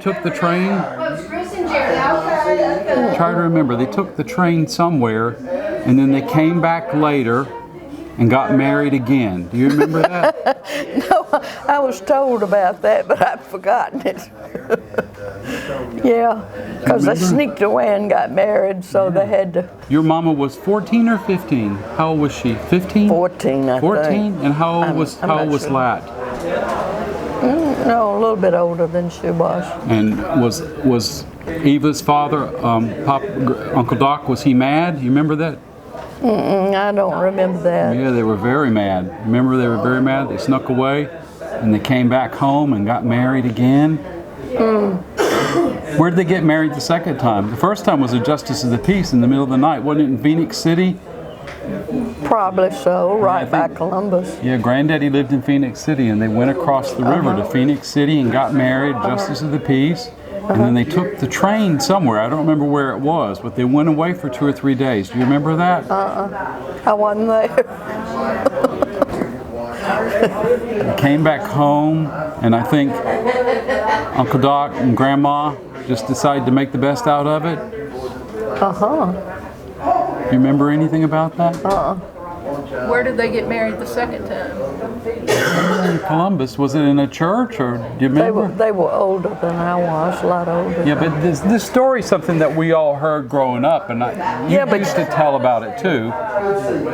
Took the train. Try to remember. They took the train somewhere, and then they came back later and got married again. Do you remember that? No, I was told about that, but I've forgotten it. Yeah, because they sneaked away and got married, so they had to. Your mama was 14 or 15? How old was she? 15? 14, I 14? think. And how old was sure. Lat? No, a little bit older than she was. And was Eva's father, Uncle Doc, was he mad? You remember that? I don't remember that. Yeah, they were very mad. Remember, they were very mad. They snuck away, and they came back home and got married again. Where did they get married the second time? The first time was a Justice of the Peace in the middle of the night. Wasn't it in Phoenix City? Probably so, right by Columbus. Yeah, Granddaddy lived in Phoenix City, and they went across the river to Phoenix City and got married, Justice of the Peace. And then they took the train somewhere. I don't remember where it was, but they went away for 2 or 3 days. Do you remember that? I wasn't there. They came back home, and I think Uncle Doc and Grandma just decided to make the best out of it. You remember anything about that? Where did they get married the second time? In Columbus. Was it in a church, or do you remember? They were older than I was, a lot older. Yeah, but this story's something that we all heard growing up, and you used to tell about it too,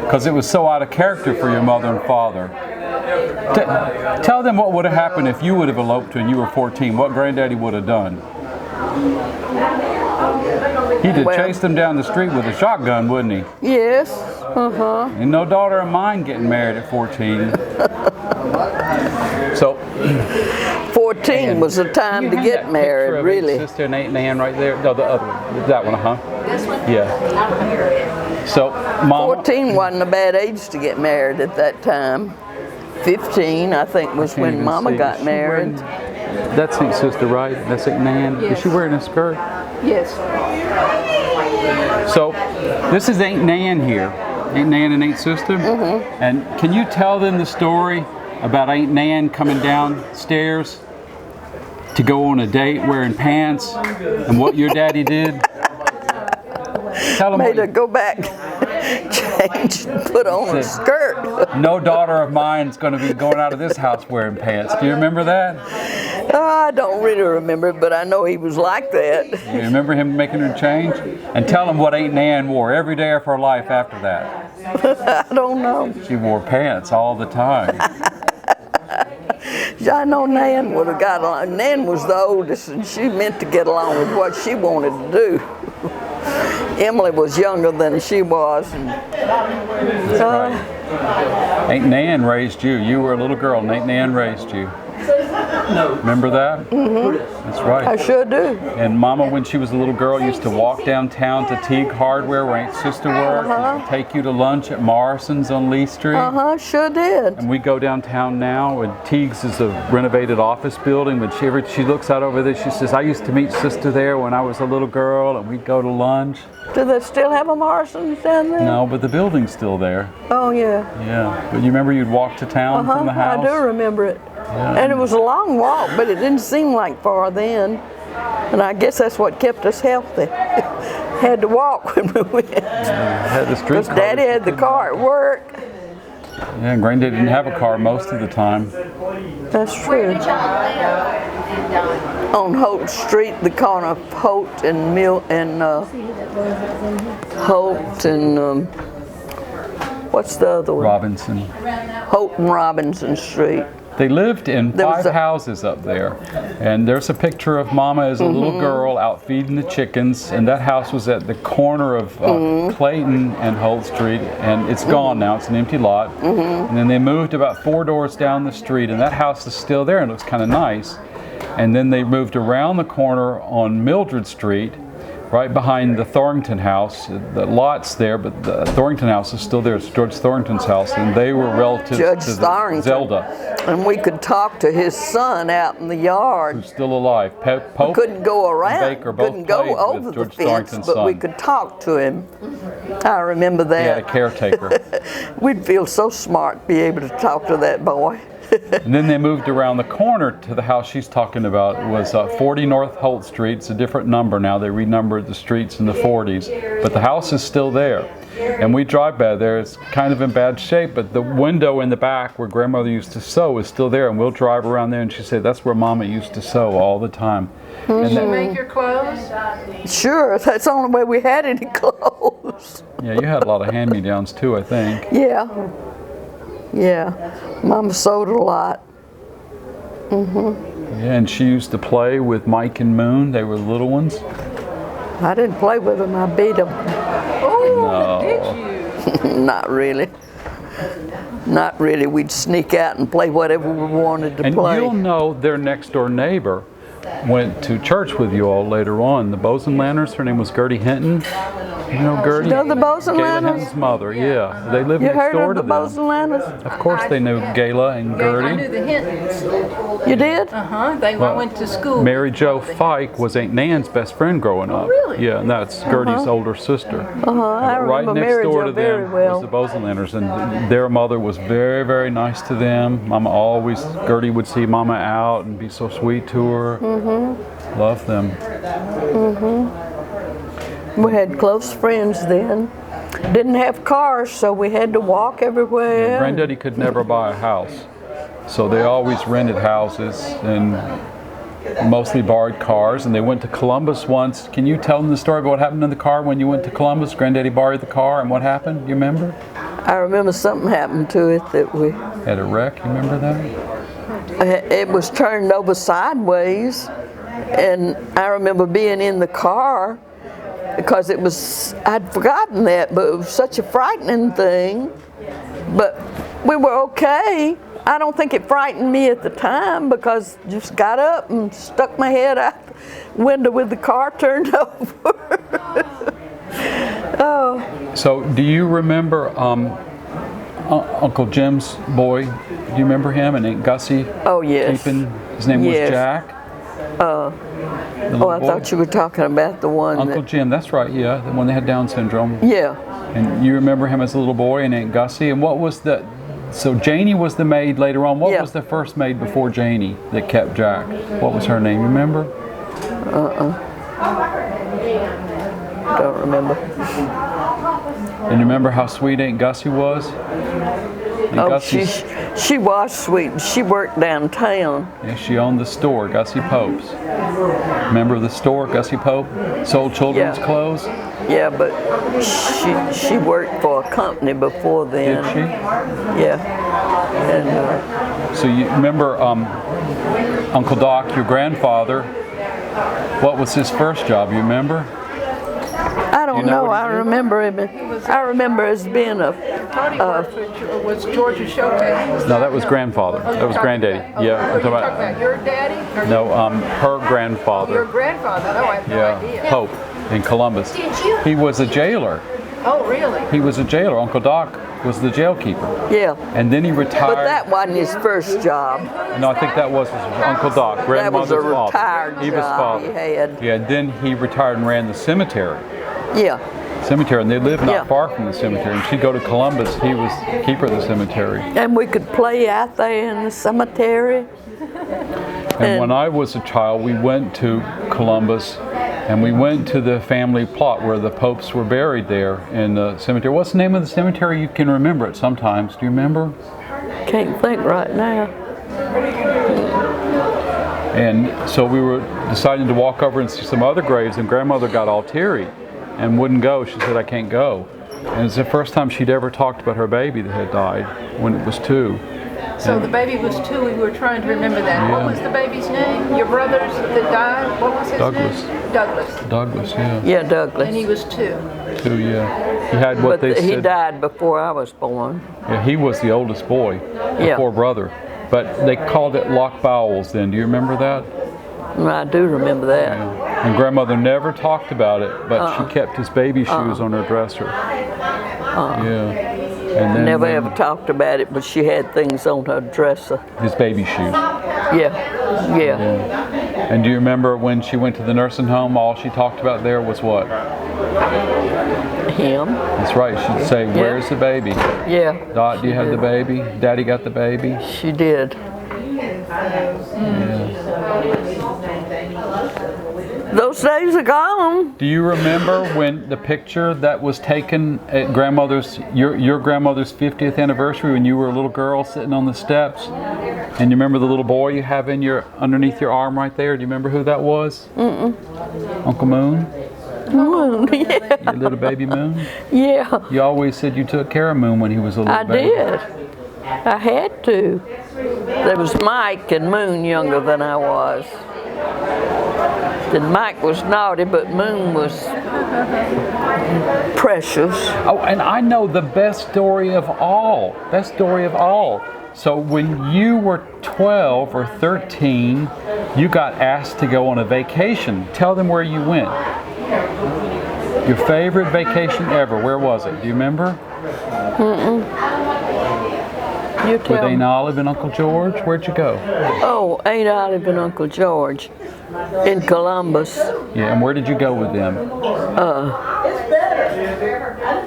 because it was so out of character for your mother and father. Tell them what would have happened if you would have eloped when you were 14, what Granddaddy would have done. He'd have chased them down the street with a shotgun, wouldn't he? Yes, And no daughter of mine getting married at 14. So 14 was the time to get married, really. Sister and Aunt Nan right there. No, the other one. That one, This one? Yeah. So, Mama. 14 wasn't a bad age to get married at that time. 15, I think, was when Mama got married. That's Aunt Sister, right? That's Aunt Nan. Yes. Is she wearing a skirt? Yes. So, this is Aunt Nan here. Aunt Nan and Aunt Sister. And can you tell them the story about Aunt Nan coming downstairs to go on a date wearing pants and what your daddy did? Tell them Made her go back, change, put on a skirt. No daughter of mine's going to be going out of this house wearing pants. Do you remember that? I don't really remember, but I know he was like that. You remember him making her change? And tell them what Aunt Nan wore every day of her life after that. I don't know. She wore pants all the time. I know Nan would have got along. Nan was the oldest, and she meant to get along with what she wanted to do. Emily was younger than she was. And, Aunt Nan raised you. You were a little girl, and Aunt Nan raised you. Remember that? That's right. I sure do. And Mama, when she was a little girl, used to walk downtown to Teague Hardware, where Aunt Sister worked, and take you to lunch at Morrison's on Lee Street. Sure did. And we go downtown now, and Teague's is a renovated office building. When she looks out over there, she says, I used to meet Sister there when I was a little girl, and we'd go to lunch. Do they still have a Morrison's down there? No, but the building's still there. Oh, yeah. Yeah. But you remember you'd walk to town from the house? I do remember it. Yeah. And it was a long walk, but it didn't seem like far then. And I guess that's what kept us healthy. Had to walk when we went. Had the street Because Daddy had the car at work. Yeah, and Granddad didn't have a car most of the time. That's true. On Holt Street, the corner of Holt and Holt and what's the other one? Robinson. Holt and Robinson Street. They lived in five houses up there. And there's a picture of Mama as a little girl out feeding the chickens. And that house was at the corner of Clayton and Holt Street. And it's gone now. It's an empty lot. And then they moved about 4 doors down the street. And that house is still there and looks kind of nice. And then they moved around the corner on Mildred Street, right behind the Thornton house. The lot's there, but the Thornton house is still there. It's George Thornton's house, and they were relatives to Zelda. And we could talk to his son out in the yard. Who's still alive. We couldn't go around, Baker both couldn't go over the fence, but we could talk to him. I remember that. He had a caretaker. We'd feel so smart to be able to talk to that boy. And then they moved around the corner to the house she's talking about. It was 40 North Holt Street. It's a different number now. They renumbered the streets in the 40s. But the house is still there. And we drive by there. It's kind of in bad shape, but the window in the back where grandmother used to sew is still there. And we'll drive around there and she said that's where Mama used to sew all the time. Did she make your clothes? Sure, that's the only way we had any clothes. Yeah, you had a lot of hand-me-downs too, I think. Yeah. Yeah. Mama sewed a lot. Yeah, and she used to play with Mike and Moon. They were the little ones. I didn't play with them, I beat them. Oh, did you? Not really. Not really. We'd sneak out and play whatever we wanted to And play. you'll know their next door neighbor went to church with you all later on. The Bosenlanders, her name was Gertie Hinton. You know Gertie? You know the Gayla Bosenlanders? Hinton's mother, yeah. They lived You next heard door of to the them. Bosenlanders? Of course they knew Gayla and I knew Gertie. the Hintons. You did? I went to school. Mary Jo Fike was Aunt Nan's best friend growing up. really? Yeah, and that's Gertie's older sister. I Right remember next Mary door Jo to very them well. was the Bosenlanders, and their mother was very, very nice to them. Mama always, Gertie would see Mama out and be so sweet to her. Loved them. We had close friends then. Didn't have cars, so we had to walk everywhere. Granddaddy could never buy a house, so they always rented houses and mostly borrowed cars. And they went to Columbus once. Can you tell them the story about what happened in the car when you went to Columbus? Granddaddy borrowed the car, and what happened? You remember? I remember something happened to it that we, Had a wreck. You remember that? it was turned over sideways, and I remember being in the car because it was, I'd forgotten that, but it was such a frightening thing. But we were okay. I don't think it frightened me at the time because I just got up and stuck my head out the window with the car turned over. Oh, So, do you remember Uncle Jim's boy? Do you remember him? And Aunt Gussie? oh yes. Keeping, his name was Yes. Jack. Oh, I thought you were talking about the one Uncle that, Jim, that's right, yeah, the one that had Down syndrome. yeah. And you remember him as a little boy and Aunt Gussie. And what was the, so Janie was the maid later on. What Yeah. was the first maid before Janie that kept Jack? What was her name, you remember? Don't remember. And you remember how sweet Aunt Gussie was? Aunt Oh, Gussie's- she was sweet. She worked downtown. yeah, she owned the store, Gussie Pope's. Remember the store, Gussie Pope? Sold children's Yeah. clothes? Yeah, but she worked for a company before then. Did she? Yeah. And So you remember Uncle Doc, your grandfather, what was his first job, you remember? I don't You know know. what he I did? remember him. I remember as being a. I thought he worked was Georgia Showcase. No, that was grandfather. Oh, That was granddaddy. Oh, Yeah, Are I'm you talking talking about your daddy? Or no, her your grandfather. grandfather? No, I have no Yeah, idea. Pope in Columbus. He was a jailer. Oh, really? He was a jailer. Uncle Doc was the jail keeper. Yeah. And then he retired. But that wasn't his first job. No, I think that was his Uncle Doc, That grandmother's was a father. retired He was job father. he had. Yeah, then he retired and ran the cemetery. Yeah. Cemetery, and they lived not Yeah. far from the cemetery. And she'd go to Columbus. He was keeper of the cemetery. And we could play out there in the cemetery. And when I was a child, we went to Columbus, and we went to the family plot where the popes were buried there in the cemetery. What's the name of the cemetery? You can remember it sometimes. Do you remember? Can't think right now. And so we were deciding to walk over and see some other graves, and grandmother got all teary and wouldn't go. She said, I can't go. And it's the first time she'd ever talked about her baby that had died when it was 2. So the baby was 2. We were trying to remember that. What Yeah. was the baby's name? Your brother's that died? What was his Douglas. name? Douglas. Douglas, yeah. Yeah, Douglas. And he was 2. 2, yeah. He had what But they he said. died before I was born. Yeah, he was the oldest boy, the Yeah. 4th brother. But they called it lock bowels then. Do you remember that? I do remember that. And grandmother never talked about it, but she kept his baby shoes on her dresser. Yeah. And then Never ever talked about it, but she had things on her dresser. his baby shoes. Yeah, yeah. And do you remember when she went to the nursing home, all she talked about there was what? Him. That's right. She'd say, "Where's the baby? Yeah. Dot, do you have the baby? Daddy got the baby?" She did. Those days are gone. Do you remember when the picture that was taken at your grandmother's 50th anniversary when you were a little girl sitting on the steps? And you remember the little boy you have underneath your arm right there? Do you remember who that was? Uncle Moon? Moon, yeah. Your little baby Moon? Yeah, You always said you took care of Moon when he was a little I baby. did. I had to. There was Mike and Moon younger than I was. Then Mike was naughty, but Moon was precious. Oh, and I know the best story of all. Best story of all. So when you were 12 or 13, you got asked to go on a vacation. Tell them where you went. Your favorite vacation ever. Where was it? Do you remember? You With tell Aunt me. Olive and Uncle George? Where'd you go? Oh, Aunt Olive and Uncle George in Columbus. Yeah, and where did you go with them?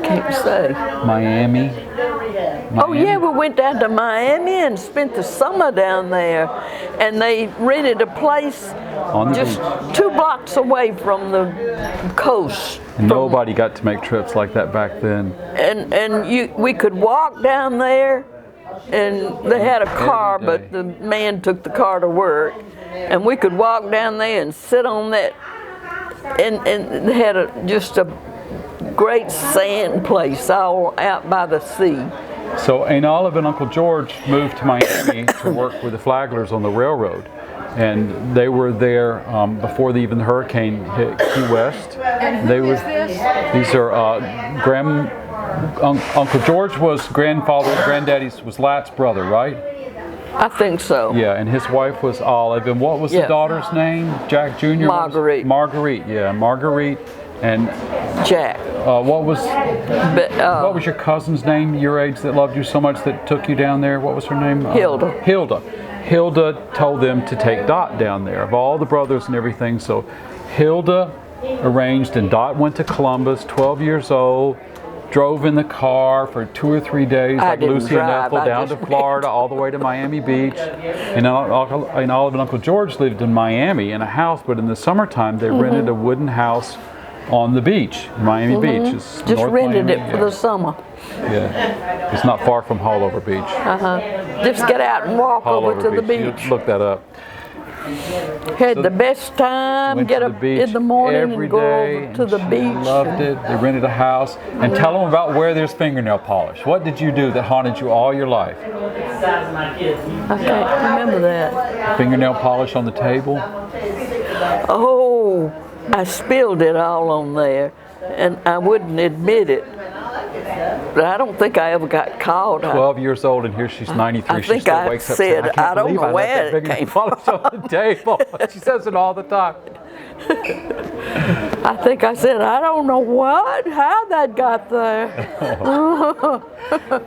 Can't say. Miami? Oh yeah, we went down to Miami and spent the summer down there, and they rented a place On the just beach. 2 blocks away from the coast. Nobody got to make trips like that back then. We could walk down there, and they had a car, Every but day. the man took the car to work, and we could walk down there and sit on that, and they had just a great sand place all out by the sea. So Aunt Olive and Uncle George moved to Miami to work with the Flaglers on the railroad. And they were there before even the hurricane hit Key West. And They who were, is this? These are Uncle George was granddaddy's was Lat's brother, right? I think so. Yeah, and his wife was Olive. And what was the Yeah. daughter's name? Jack Jr.? Marguerite. Marguerite, yeah, Marguerite. And Jack. what was But, your cousin's name, your age, that loved you so much that took you down there? What was her name? Hilda. Hilda told them to take Dot down there, of all the brothers and everything. So Hilda arranged, and Dot went to Columbus, 12 years old, drove in the car for 2 or 3 days, I like didn't Lucy and drive, Ethel, I down to just Florida, all the way to Miami Beach. And Olive and Uncle George lived in Miami in a house, but in the summertime they rented a wooden house on the beach, Miami Beach. It's just North rented Miami, it for yeah. the summer. Yeah, it's not far from Haulover Beach. Just get out and walk over to the You beach. look that up. Had the best time, Went get to the up beach in the morning every and go day, over to and the she beach. Loved it. They rented a house. And tell them about where there's fingernail polish. What did you do that haunted you all your life? I can't remember that. Fingernail polish on the table. Oh, I spilled it all on there, and I wouldn't admit it. But I don't think I ever got caught. 12 years old, and here she's 93. I she think still I wakes up said, saying, I don't believe know I left where that it fingernail came polish on the table. She says it all the time. I think I said, I don't know how that got there.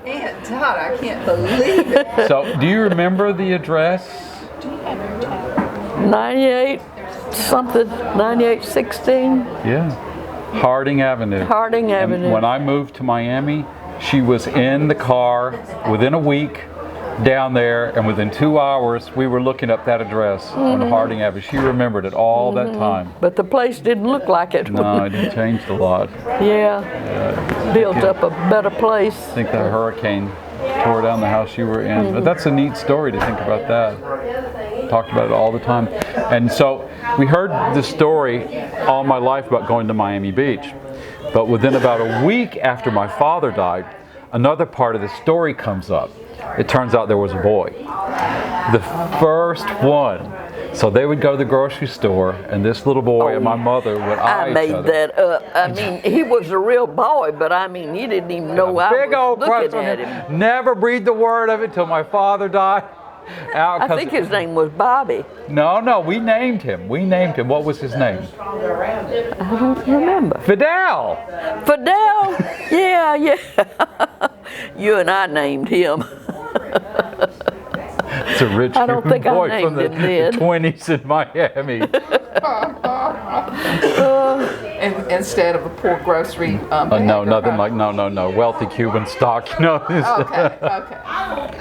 Aunt Dot, I can't believe it. So, do you remember the address? 98 something, 9816. Yeah. Harding Avenue. Harding And Avenue. when I moved to Miami, she was in the car within a week down there, and within 2 hours we were looking up that address on Harding Avenue. She remembered it all that time. But the place didn't look like it. No, it changed a lot. Yeah. Built up a better place. I think that hurricane tore down the house you were in. But that's a neat story to think about that. Talked about it all the time. And so we heard the story all my life about going to Miami Beach. But within about a week after my father died, another part of the story comes up. It turns out there was a boy. The first one. So they would go to the grocery store, and this little boy and my mother would eye I each made other. that up. I mean, he was a real boy, but I mean, he didn't even know I Big was old crush looking on at him. him. Never breathed a word of it till my father died. Out, I 'cause- think his name was Bobby. No, we named him. What was his name? I don't remember. Fidel. Fidel? Yeah. You and I named him. That's a rich I don't think I boy from named the it then. 20s in Miami. Instead of a poor grocery. No, nothing like no wealthy Cuban stock. No, Okay.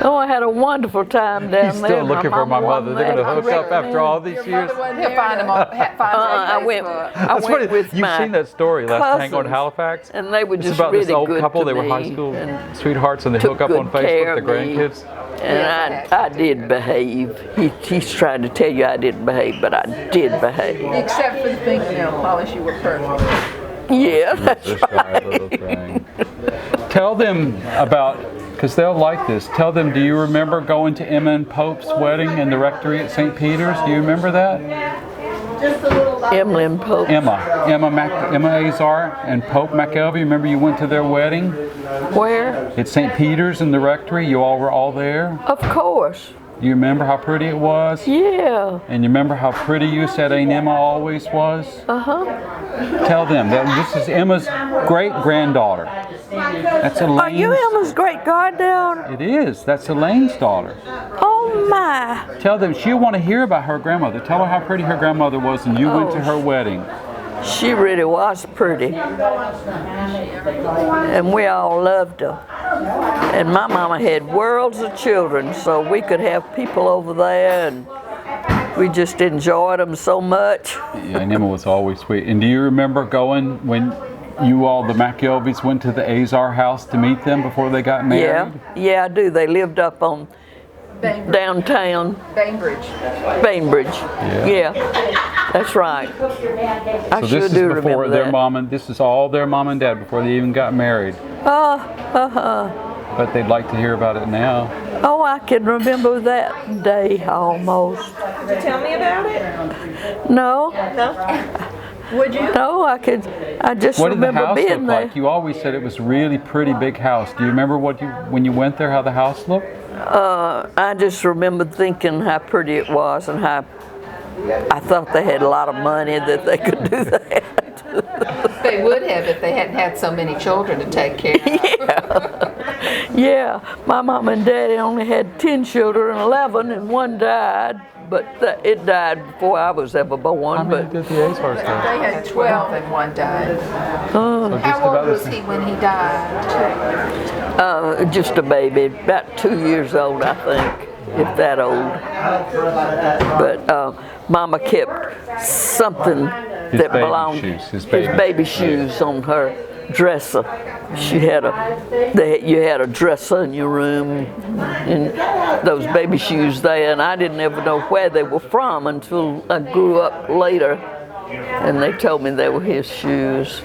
Oh, I had a wonderful time down he's there. still looking for my mother. They're gonna hook up after all these years. He'll find him on I went. I went with You've my seen that story last Hang on cousins, Halifax? and they were It's just about really this old good couple. to They were me high school and sweethearts, and they took hook up good on care Facebook. of The me. grandkids. And I did behave. He's trying to tell you I didn't behave, but I did behave. Except for the fingernail polish, you were perfect. Yeah, that's This shy little thing. Tell them about, because they'll like this. Tell them, do you remember going to Emma and Pope's wedding in the rectory at St. Peter's? Do you remember that? Emily and Pope. Emma Azar and Pope McElvey. Remember you went to their wedding Where? at St. Peter's in the rectory? You all were all there? Of course. You remember how pretty it was? Yeah. And you remember how pretty you said Aunt Emma always was? Tell them that this is Emma's great-granddaughter. That's Elaine's. Are you Emma's great goddaughter? It is. That's Elaine's daughter. Oh my. Tell them she'll want to hear about her grandmother. Tell her how pretty her grandmother was and you went to her wedding. She really was pretty. And we all loved her. And my mama had worlds of children, so we could have people over there, and we just enjoyed them so much. Yeah, and Emma was always sweet. And do you remember going when you all, the McElveys, went to the Azar house to meet them before they got married? Yeah, I do. They lived up on Bainbridge. downtown Bainbridge. Bainbridge. Yeah, that's right. I So sure this is do before remember their that. mom and this is all their mom and dad before they even got married. But they'd like to hear about it now. Oh, I can remember that day almost. Did you tell me about it? No, No? Would you? no, I just What did the remember house look being there. like? You always said it was a really pretty big house. Do you remember when you went there how the house looked? I just remember thinking how pretty it was and how I thought they had a lot of money that they could do that. They would have if they hadn't had so many children to take care of. Yeah, my mom and daddy only had 10 children, 11, and one died, but it died before I was ever born. How many But did the Azars have? They had 12. And one died. So just How about old the was same. he when he died? just a baby, about 2 years old, I think, if that old. But Mama kept something that baby belonged shoes, his his baby baby shoes. shoes on her dresser. She had you had a dresser in your room, and those baby shoes there, and I didn't ever know where they were from until I grew up later, and they told me they were his shoes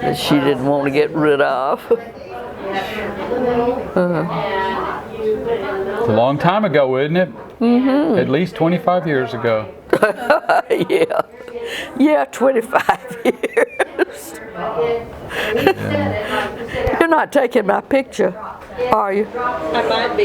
that she didn't want to get rid of. It's a long time ago, isn't it? Mm-hmm. At least 25 years ago. Yeah, 25 years. You're not taking my picture, are you? I might be.